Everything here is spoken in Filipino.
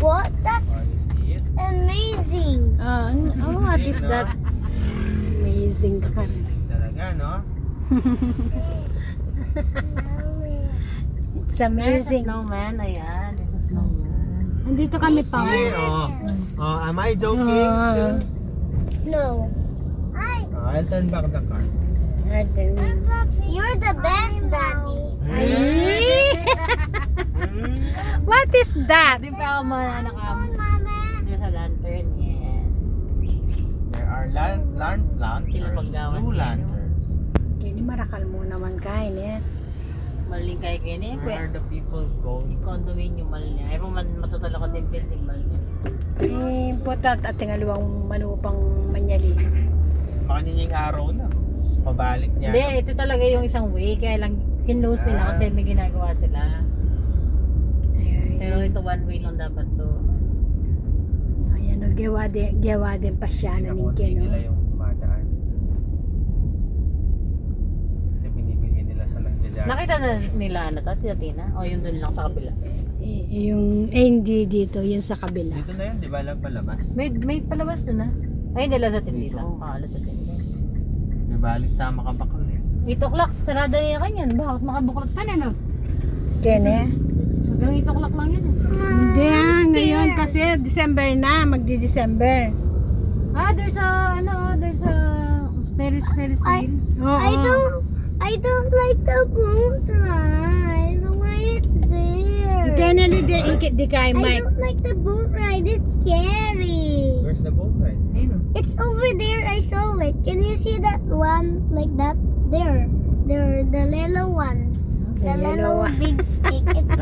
What? That's Oh, you see it? amazing. What is that? Amazing ka. Amazing talaga, no? It's There's a amazing. snowman. Ayan. There's a snowman. Nandito kami pa. See? Oh, am I joking still? No. Oh, I'll turn back the car. You're the best, Daddy. What is that? Hindi pa ako There's a lantern. Yes. There are lanterns, Pinapaggawan two niya, no? lanterns. Kini marakal mo naman kain eh. Maling kay kini. Where are the people going? Condominium mal niya. Ay man matutala ko din building mal niya. Putat at tingaluang manupang manyali. Makaninying araw na. Pabalik niya. Hindi, ito talaga yung isang way. Kaya lang kinlose nila kasi may ginagawa sila. Pero ito one way lang dapat to. Ayan o, gawa din pa siya na Pinakonti ninkin. nila yung dumadaan. Kasi binibigyan nila sa nagdadaan. Nakita na nila ano to, Tita Tina? O yung dun lang sa kabila? Hindi dito, yun sa kabila. Dito na yun, di ba lang palabas? May palabas dun ah. Ay, hindi lang sa tindi lang. Alas sa tindi. May balik tama ka bakal eh. 8 o'clock, sarada niya kanyan. Bakit makabuklot pa na no? Kene? Hanggang 8 o'clock lang yan. Hindi ngayon kasi December na, magdi-December. There's a Ferris wheel. Oo. I don't like the boat ride. Why it's there? Kene di kay I Mike. don't like the boat ride. It's scary. Where's the boat ride? Ayun. It's over there. I saw it. Can you see that one like that? There, the little one. The The yellow little one. big stick. It's